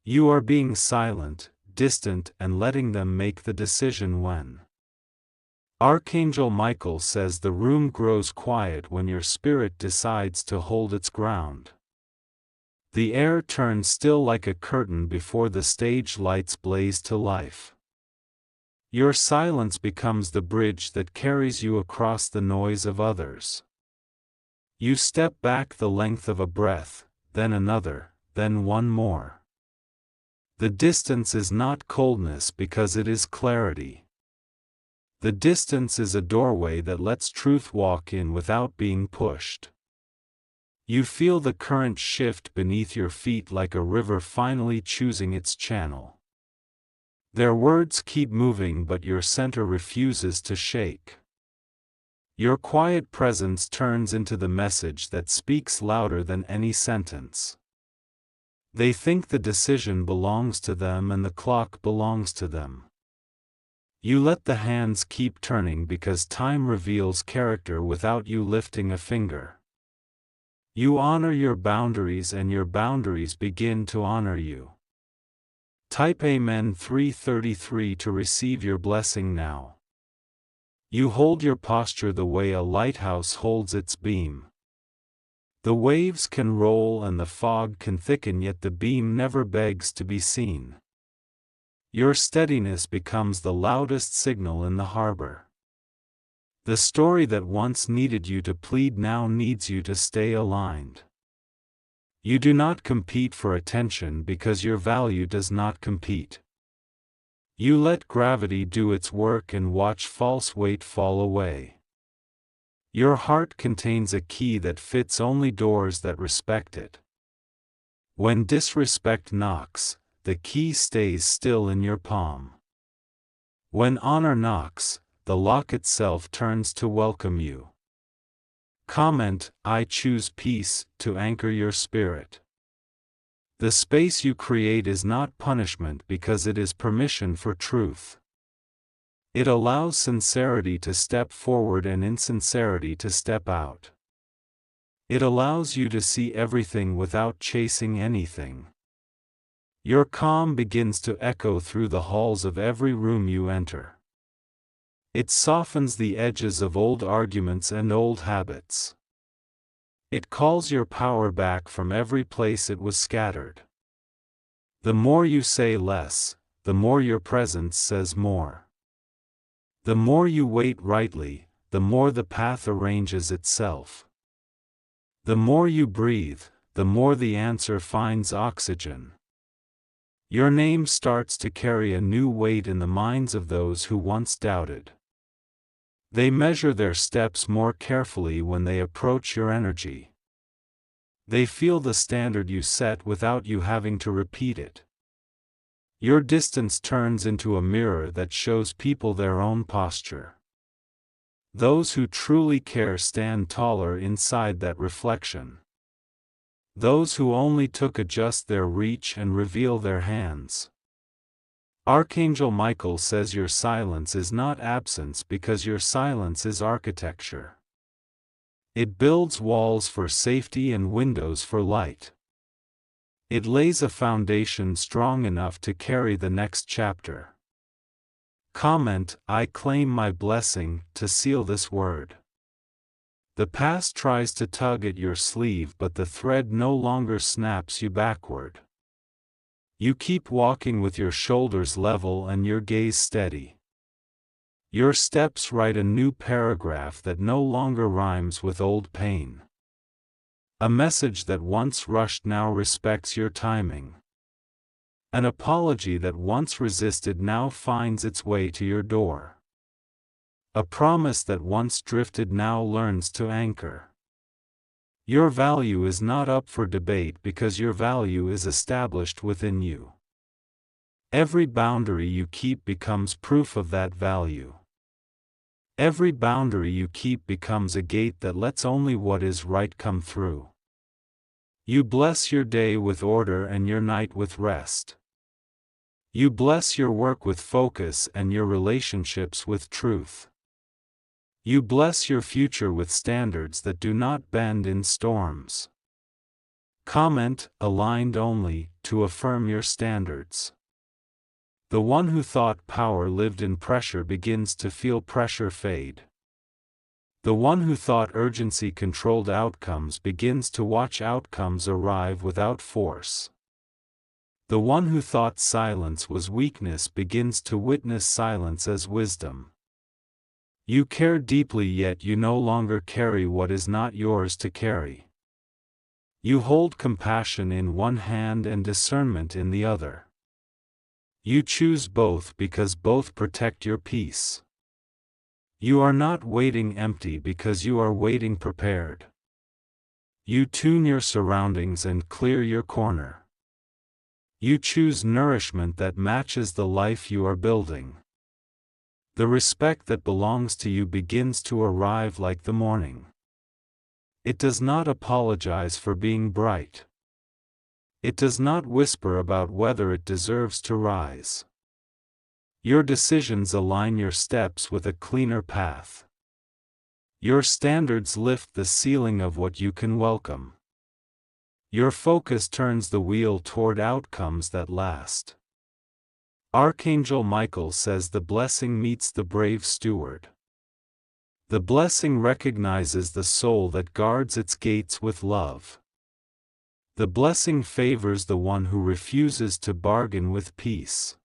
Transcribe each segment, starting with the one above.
You are being silent, distant, and letting them make the decision when. Archangel Michael says the room grows quiet when your spirit decides to hold its ground. The air turns still like a curtain before the stage lights blaze to life. Your silence becomes the bridge that carries you across the noise of others. You step back the length of a breath, then another, then one more. The distance is not coldness because it is clarity. The distance is a doorway that lets truth walk in without being pushed. You feel the current shift beneath your feet like a river finally choosing its channel. Their words keep moving but your center refuses to shake. Your quiet presence turns into the message that speaks louder than any sentence. They think the decision belongs to them and the clock belongs to them. You let the hands keep turning because time reveals character without you lifting a finger. You honor your boundaries and your boundaries begin to honor you. Type Amen 333 to receive your blessing now. You hold your posture the way a lighthouse holds its beam. The waves can roll and the fog can thicken, yet the beam never begs to be seen. Your steadiness becomes the loudest signal in the harbor. The story that once needed you to plead now needs you to stay aligned. You do not compete for attention because your value does not compete. You let gravity do its work and watch false weight fall away. Your heart contains a key that fits only doors that respect it. When disrespect knocks, the key stays still in your palm. When honor knocks, the lock itself turns to welcome you. Comment, I choose peace, to anchor your spirit. The space you create is not punishment because it is permission for truth. It allows sincerity to step forward and insincerity to step out. It allows you to see everything without chasing anything. Your calm begins to echo through the halls of every room you enter. It softens the edges of old arguments and old habits. It calls your power back from every place it was scattered. The more you say less, the more your presence says more. The more you wait rightly, the more the path arranges itself. The more you breathe, the more the answer finds oxygen. Your name starts to carry a new weight in the minds of those who once doubted. They measure their steps more carefully when they approach your energy. They feel the standard you set without you having to repeat it. Your distance turns into a mirror that shows people their own posture. Those who truly care stand taller inside that reflection. Those who only took adjust their reach and reveal their hands. Archangel Michael says your silence is not absence because your silence is architecture. It builds walls for safety and windows for light. It lays a foundation strong enough to carry the next chapter. Comment, I claim my blessing, to seal this word. The past tries to tug at your sleeve but the thread no longer snaps you backward. You keep walking with your shoulders level and your gaze steady. Your steps write a new paragraph that no longer rhymes with old pain. A message that once rushed now respects your timing. An apology that once resisted now finds its way to your door. A promise that once drifted now learns to anchor. Your value is not up for debate because your value is established within you. Every boundary you keep becomes proof of that value. Every boundary you keep becomes a gate that lets only what is right come through. You bless your day with order and your night with rest. You bless your work with focus and your relationships with truth. You bless your future with standards that do not bend in storms. Comment, aligned only, to affirm your standards. The one who thought power lived in pressure begins to feel pressure fade. The one who thought urgency controlled outcomes begins to watch outcomes arrive without force. The one who thought silence was weakness begins to witness silence as wisdom. You care deeply, yet you no longer carry what is not yours to carry. You hold compassion in one hand and discernment in the other. You choose both because both protect your peace. You are not waiting empty because you are waiting prepared. You tune your surroundings and clear your corner. You choose nourishment that matches the life you are building. The respect that belongs to you begins to arrive like the morning. It does not apologize for being bright. It does not whisper about whether it deserves to rise. Your decisions align your steps with a cleaner path. Your standards lift the ceiling of what you can welcome. Your focus turns the wheel toward outcomes that last. Archangel Michael says the blessing meets the brave steward. The blessing recognizes the soul that guards its gates with love. The blessing favors the one who refuses to bargain with peace.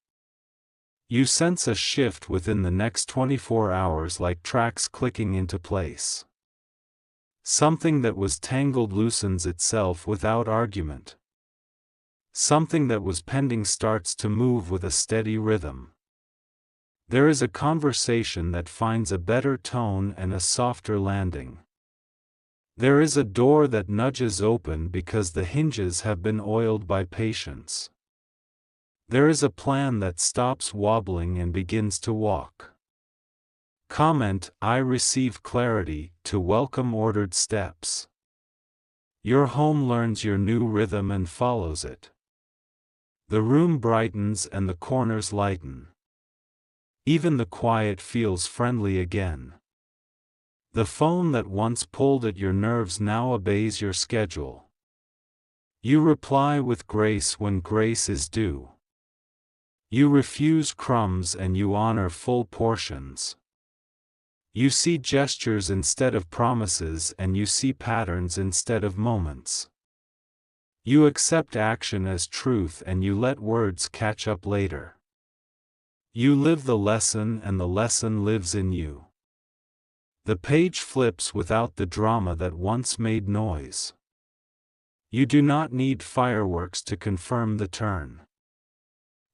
You sense a shift within the next 24 hours, like tracks clicking into place. Something that was tangled loosens itself without argument. Something that was pending starts to move with a steady rhythm. There is a conversation that finds a better tone and a softer landing. There is a door that nudges open because the hinges have been oiled by patience. There is a plan that stops wobbling and begins to walk. Comment, I receive clarity to welcome ordered steps. Your home learns your new rhythm and follows it. The room brightens and the corners lighten. Even the quiet feels friendly again. The phone that once pulled at your nerves now obeys your schedule. You reply with grace when grace is due. You refuse crumbs and you honor full portions. You see gestures instead of promises and you see patterns instead of moments. You accept action as truth and you let words catch up later. You live the lesson and the lesson lives in you. The page flips without the drama that once made noise. You do not need fireworks to confirm the turn.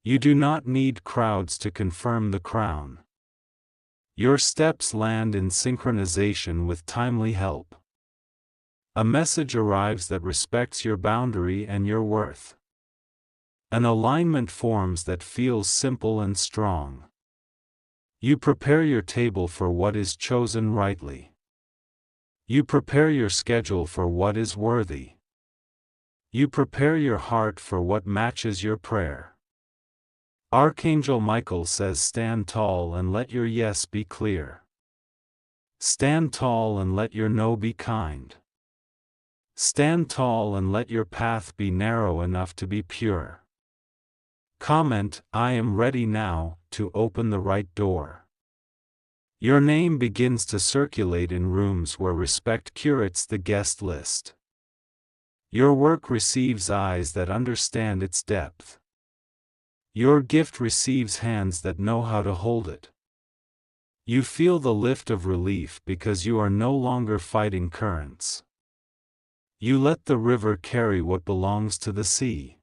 You do not need crowds to confirm the crown. Your steps land in synchronization with timely help. A message arrives that respects your boundary and your worth. An alignment forms that feels simple and strong. You prepare your table for what is chosen rightly. You prepare your schedule for what is worthy. You prepare your heart for what matches your prayer. Archangel Michael says, stand tall and let your yes be clear. Stand tall and let your no be kind. Stand tall and let your path be narrow enough to be pure. Comment, I am ready now to open the right door. Your name begins to circulate in rooms where respect curates the guest list. Your work receives eyes that understand its depth. Your gift receives hands that know how to hold it. You feel the lift of relief because you are no longer fighting currents. You let the river carry what belongs to the sea.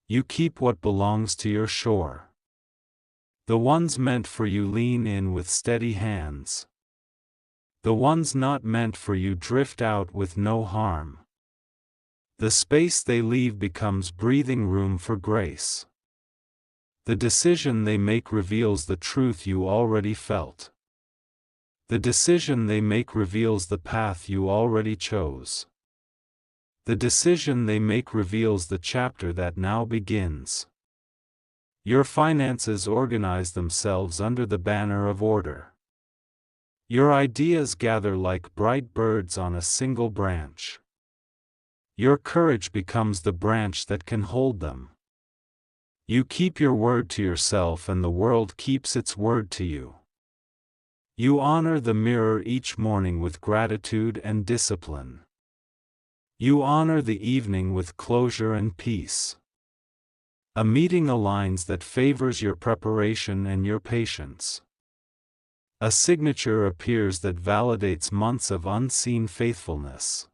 You keep what belongs to your shore. The ones meant for you lean in with steady hands. The ones not meant for you drift out with no harm. The space they leave becomes breathing room for grace. The decision they make reveals the truth you already felt. The decision they make reveals the path you already chose. The decision they make reveals the chapter that now begins. Your finances organize themselves under the banner of order. Your ideas gather like bright birds on a single branch. Your courage becomes the branch that can hold them. You keep your word to yourself and the world keeps its word to you. You honor the mirror each morning with gratitude and discipline. You honor the evening with closure and peace. A meeting aligns that favors your preparation and your patience. A signature appears that validates months of unseen faithfulness.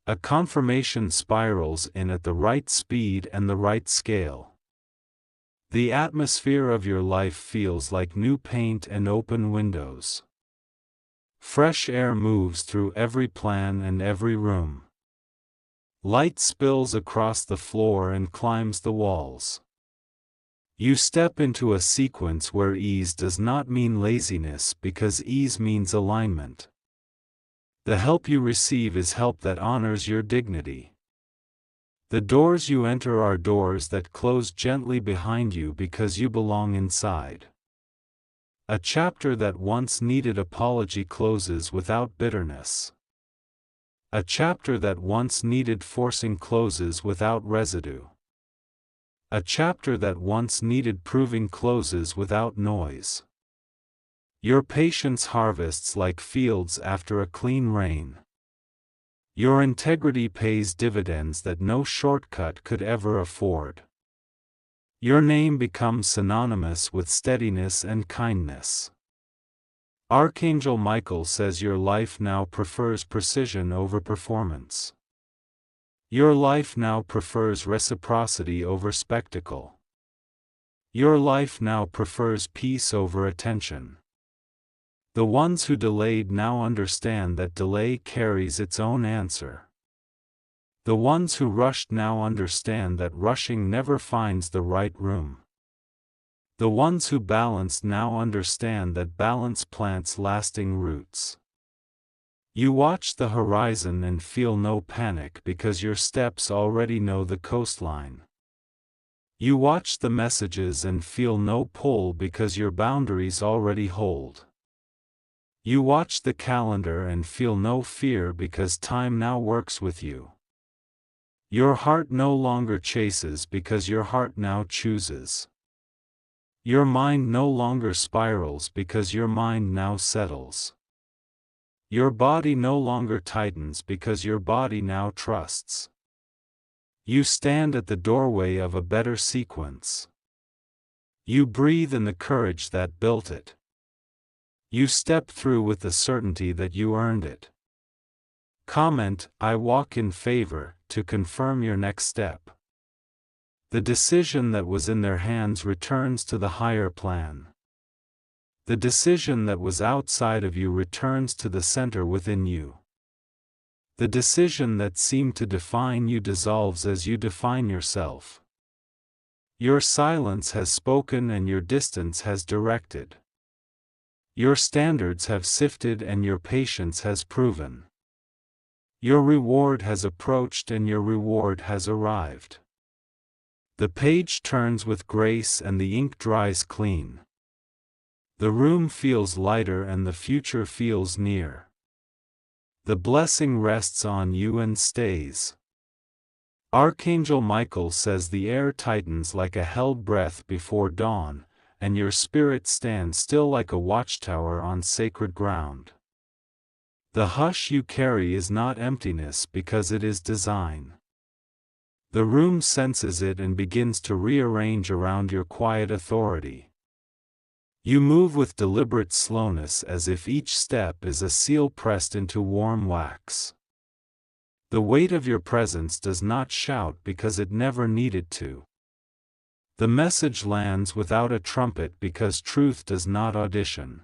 A confirmation spirals in at the right speed and the right scale. The atmosphere of your life feels like new paint and open windows. Fresh air moves through every plan and every room. Light spills across the floor and climbs the walls. You step into a sequence where ease does not mean laziness because ease means alignment. The help you receive is help that honors your dignity. The doors you enter are doors that close gently behind you because you belong inside. A chapter that once needed apology closes without bitterness. A chapter that once needed forcing closes without residue. A chapter that once needed proving closes without noise. Your patience harvests like fields after a clean rain. Your integrity pays dividends that no shortcut could ever afford. Your name becomes synonymous with steadiness and kindness. Archangel Michael says your life now prefers precision over performance. Your life now prefers reciprocity over spectacle. Your life now prefers peace over attention. The ones who delayed now understand that delay carries its own answer. The ones who rushed now understand that rushing never finds the right room. The ones who balanced now understand that balance plants lasting roots. You watch the horizon and feel no panic because your steps already know the coastline. You watch the messages and feel no pull because your boundaries already hold. You watch the calendar and feel no fear because time now works with you. Your heart no longer chases because your heart now chooses. Your mind no longer spirals because your mind now settles. Your body no longer tightens because your body now trusts. You stand at the doorway of a better sequence. You breathe in the courage that built it. You step through with the certainty that you earned it. Comment, I walk in favor, to confirm your next step. The decision that was in their hands returns to the higher plan. The decision that was outside of you returns to the center within you. The decision that seemed to define you dissolves as you define yourself. Your silence has spoken and your distance has directed. Your standards have sifted and your patience has proven. Your reward has approached and your reward has arrived. The page turns with grace and the ink dries clean. The room feels lighter and the future feels near. The blessing rests on you and stays. Archangel Michael says the air tightens like a held breath before dawn, and your spirit stands still like a watchtower on sacred ground. The hush you carry is not emptiness because it is design. The room senses it and begins to rearrange around your quiet authority. You move with deliberate slowness as if each step is a seal pressed into warm wax. The weight of your presence does not shout because it never needed to. The message lands without a trumpet because truth does not audition.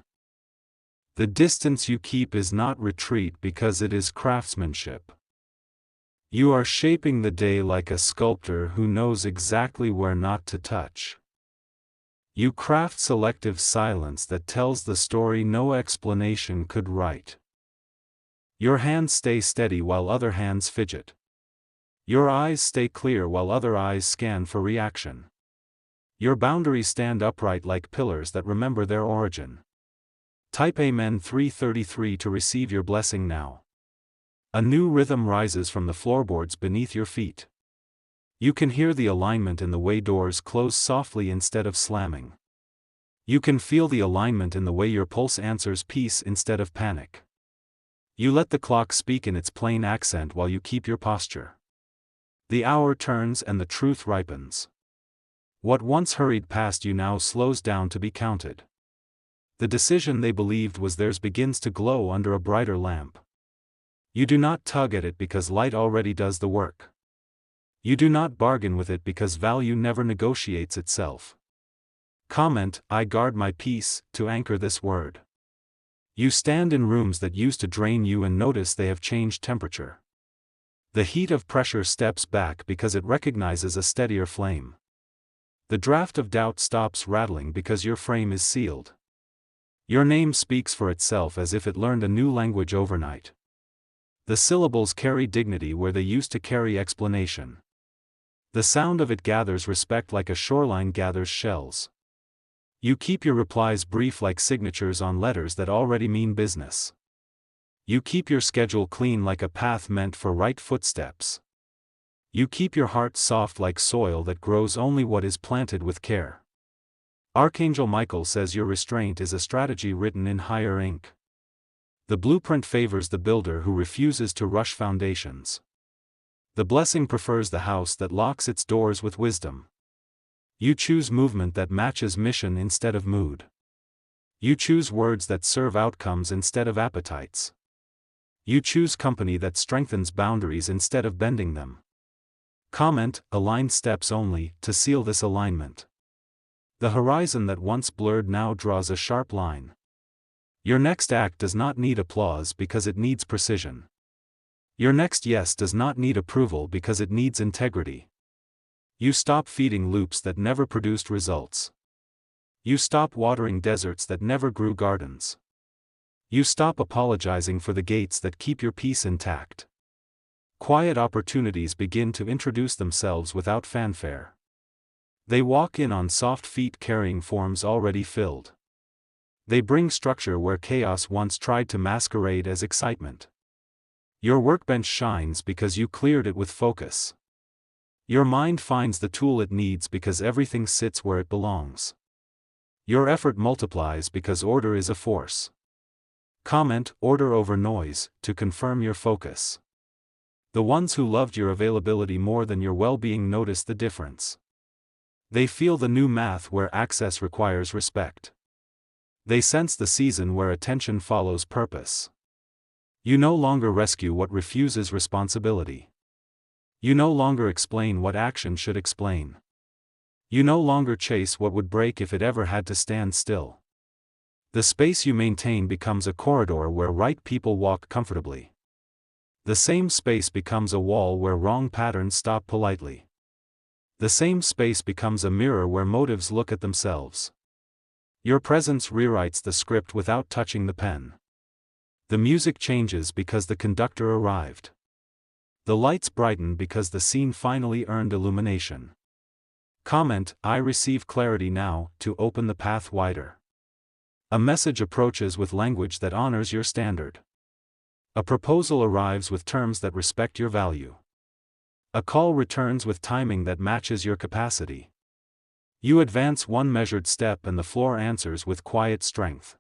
The distance you keep is not retreat because it is craftsmanship. You are shaping the day like a sculptor who knows exactly where not to touch. You craft selective silence that tells the story no explanation could write. Your hands stay steady while other hands fidget. Your eyes stay clear while other eyes scan for reaction. Your boundaries stand upright like pillars that remember their origin. Type Amen 333 to receive your blessing now. A new rhythm rises from the floorboards beneath your feet. You can hear the alignment in the way doors close softly instead of slamming. You can feel the alignment in the way your pulse answers peace instead of panic. You let the clock speak in its plain accent while you keep your posture. The hour turns and the truth ripens. What once hurried past you now slows down to be counted. The decision they believed was theirs begins to glow under a brighter lamp. You do not tug at it because light already does the work. You do not bargain with it because value never negotiates itself. Comment, I guard my peace, to anchor this word. You stand in rooms that used to drain you and notice they have changed temperature. The heat of pressure steps back because it recognizes a steadier flame. The draft of doubt stops rattling because your frame is sealed. Your name speaks for itself as if it learned a new language overnight. The syllables carry dignity where they used to carry explanation. The sound of it gathers respect like a shoreline gathers shells. You keep your replies brief like signatures on letters that already mean business. You keep your schedule clean like a path meant for right footsteps. You keep your heart soft like soil that grows only what is planted with care. Archangel Michael says your restraint is a strategy written in higher ink. The blueprint favors the builder who refuses to rush foundations. The blessing prefers the house that locks its doors with wisdom. You choose movement that matches mission instead of mood. You choose words that serve outcomes instead of appetites. You choose company that strengthens boundaries instead of bending them. Comment, aligned steps only, to seal this alignment. The horizon that once blurred now draws a sharp line. Your next act does not need applause because it needs precision. Your next yes does not need approval because it needs integrity. You stop feeding loops that never produced results. You stop watering deserts that never grew gardens. You stop apologizing for the gates that keep your peace intact. Quiet opportunities begin to introduce themselves without fanfare. They walk in on soft feet carrying forms already filled. They bring structure where chaos once tried to masquerade as excitement. Your workbench shines because you cleared it with focus. Your mind finds the tool it needs because everything sits where it belongs. Your effort multiplies because order is a force. Comment, order over noise, to confirm your focus. The ones who loved your availability more than your well-being notice the difference. They feel the new math where access requires respect. They sense the season where attention follows purpose. You no longer rescue what refuses responsibility. You no longer explain what action should explain. You no longer chase what would break if it ever had to stand still. The space you maintain becomes a corridor where right people walk comfortably. The same space becomes a wall where wrong patterns stop politely. The same space becomes a mirror where motives look at themselves. Your presence rewrites the script without touching the pen. The music changes because the conductor arrived. The lights brighten because the scene finally earned illumination. Comment, I receive clarity now, to open the path wider. A message approaches with language that honors your standard. A proposal arrives with terms that respect your value. A call returns with timing that matches your capacity. You advance one measured step and the floor answers with quiet strength.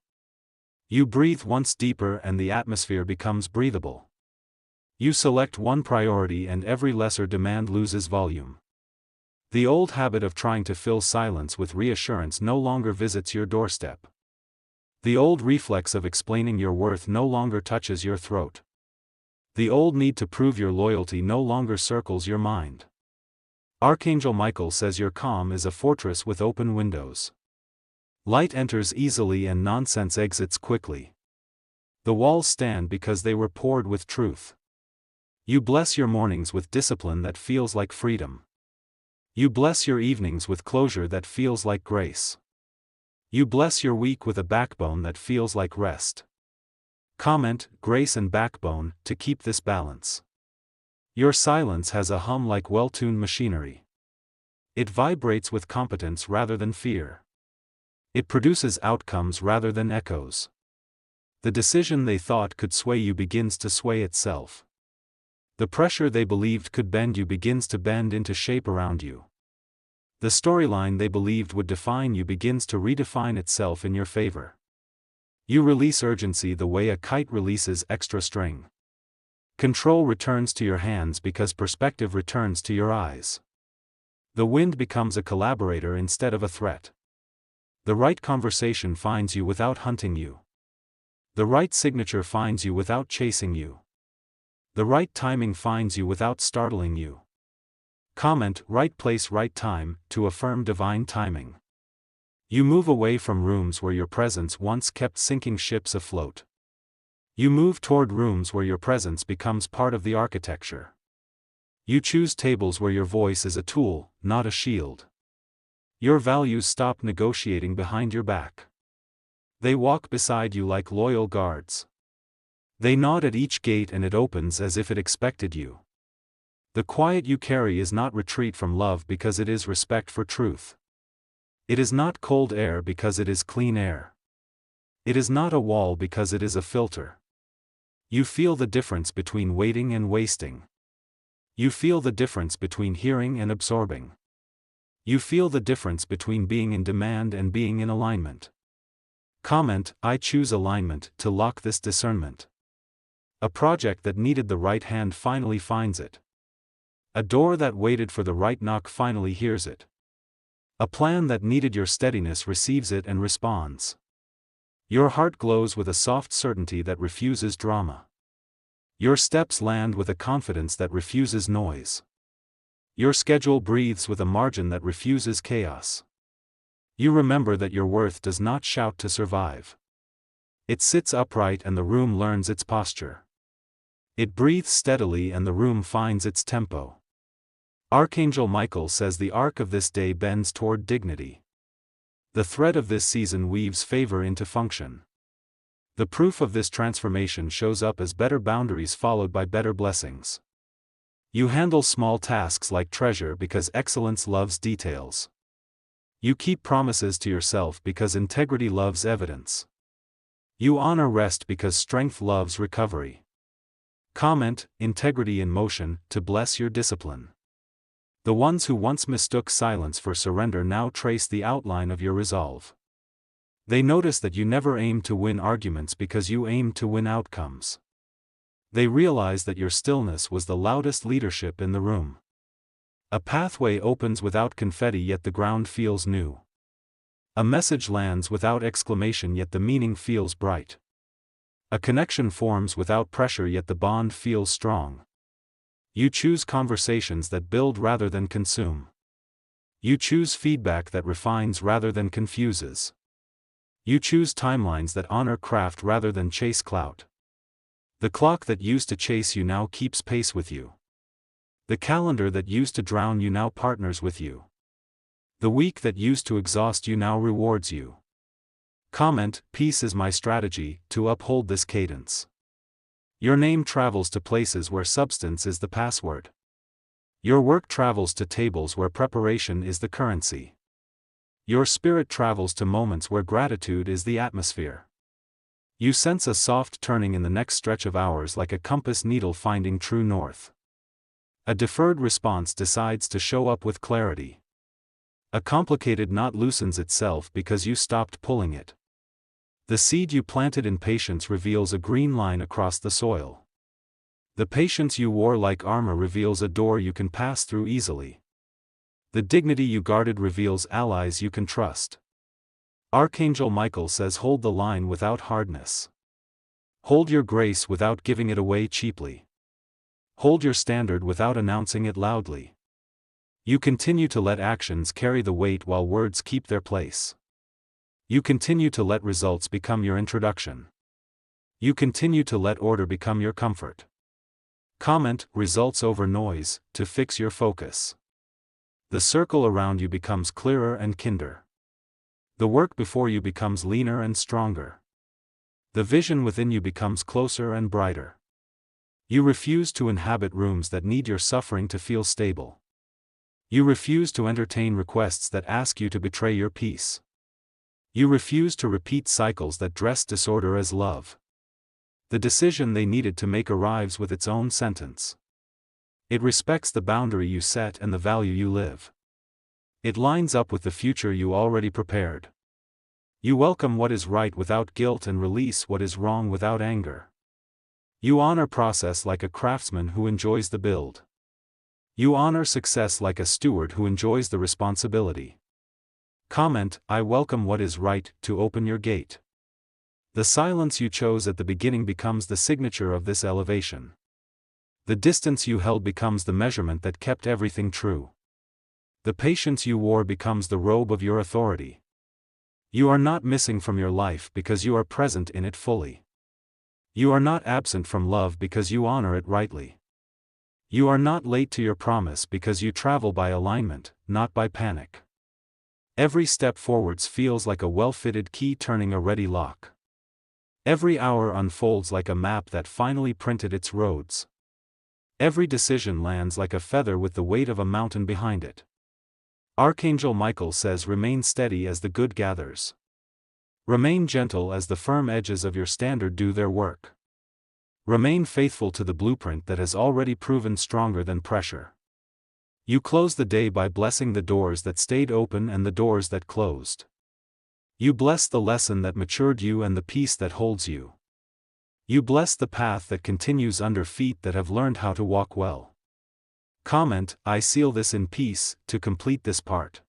You breathe once deeper and the atmosphere becomes breathable. You select one priority and every lesser demand loses volume. The old habit of trying to fill silence with reassurance no longer visits your doorstep. The old reflex of explaining your worth no longer touches your throat. The old need to prove your loyalty no longer circles your mind. Archangel Michael says your calm is a fortress with open windows. Light enters easily and nonsense exits quickly. The walls stand because they were poured with truth. You bless your mornings with discipline that feels like freedom. You bless your evenings with closure that feels like grace. You bless your week with a backbone that feels like rest. Comment, grace and backbone, to keep this balance. Your silence has a hum like well-tuned machinery. It vibrates with competence rather than fear. It produces outcomes rather than echoes. The decision they thought could sway you begins to sway itself. The pressure they believed could bend you begins to bend into shape around you. The storyline they believed would define you begins to redefine itself in your favor. You release urgency the way a kite releases extra string. Control returns to your hands because perspective returns to your eyes. The wind becomes a collaborator instead of a threat. The right conversation finds you without hunting you. The right signature finds you without chasing you. The right timing finds you without startling you. Comment, right place, right time, to affirm divine timing. You move away from rooms where your presence once kept sinking ships afloat. You move toward rooms where your presence becomes part of the architecture. You choose tables where your voice is a tool, not a shield. Your values stop negotiating behind your back. They walk beside you like loyal guards. They nod at each gate and it opens as if it expected you. The quiet you carry is not retreat from love because it is respect for truth. It is not cold air because it is clean air. It is not a wall because it is a filter. You feel the difference between waiting and wasting. You feel the difference between hearing and absorbing. You feel the difference between being in demand and being in alignment. Comment, I choose alignment to lock this discernment. A project that needed the right hand finally finds it. A door that waited for the right knock finally hears it. A plan that needed your steadiness receives it and responds. Your heart glows with a soft certainty that refuses drama. Your steps land with a confidence that refuses noise. Your schedule breathes with a margin that refuses chaos. You remember that your worth does not shout to survive. It sits upright and the room learns its posture. It breathes steadily and the room finds its tempo. Archangel Michael says the arc of this day bends toward dignity. The thread of this season weaves favor into function. The proof of this transformation shows up as better boundaries followed by better blessings. You handle small tasks like treasure because excellence loves details. You keep promises to yourself because integrity loves evidence. You honor rest because strength loves recovery. Comment, integrity in motion, to bless your discipline. The ones who once mistook silence for surrender now trace the outline of your resolve. They notice that you never aimed to win arguments because you aimed to win outcomes. They realize that your stillness was the loudest leadership in the room. A pathway opens without confetti yet the ground feels new. A message lands without exclamation yet the meaning feels bright. A connection forms without pressure yet the bond feels strong. You choose conversations that build rather than consume. You choose feedback that refines rather than confuses. You choose timelines that honor craft rather than chase clout. The clock that used to chase you now keeps pace with you. The calendar that used to drown you now partners with you. The week that used to exhaust you now rewards you. Comment, peace is my strategy to uphold this cadence. Your name travels to places where substance is the password. Your work travels to tables where preparation is the currency. Your spirit travels to moments where gratitude is the atmosphere. You sense a soft turning in the next stretch of hours like a compass needle finding true north. A deferred response decides to show up with clarity. A complicated knot loosens itself because you stopped pulling it. The seed you planted in patience reveals a green line across the soil. The patience you wore like armor reveals a door you can pass through easily. The dignity you guarded reveals allies you can trust. Archangel Michael says hold the line without hardness. Hold your grace without giving it away cheaply. Hold your standard without announcing it loudly. You continue to let actions carry the weight while words keep their place. You continue to let results become your introduction. You continue to let order become your comfort. Comment, results over noise, to fix your focus. The circle around you becomes clearer and kinder. The work before you becomes leaner and stronger. The vision within you becomes closer and brighter. You refuse to inhabit rooms that need your suffering to feel stable. You refuse to entertain requests that ask you to betray your peace. You refuse to repeat cycles that dress disorder as love. The decision they needed to make arrives with its own sentence. It respects the boundary you set and the value you live. It lines up with the future you already prepared. You welcome what is right without guilt and release what is wrong without anger. You honor process like a craftsman who enjoys the build. You honor success like a steward who enjoys the responsibility. Comment, I welcome what is right, to open your gate. The silence you chose at the beginning becomes the signature of this elevation. The distance you held becomes the measurement that kept everything true. The patience you wore becomes the robe of your authority. You are not missing from your life because you are present in it fully. You are not absent from love because you honor it rightly. You are not late to your promise because you travel by alignment, not by panic. Every step forwards feels like a well-fitted key turning a ready lock. Every hour unfolds like a map that finally printed its roads. Every decision lands like a feather with the weight of a mountain behind it. Archangel Michael says, remain steady as the good gathers. Remain gentle as the firm edges of your standard do their work. Remain faithful to the blueprint that has already proven stronger than pressure. You close the day by blessing the doors that stayed open and the doors that closed. You bless the lesson that matured you and the peace that holds you. You bless the path that continues under feet that have learned how to walk well. Comment, I seal this in peace, to complete this part.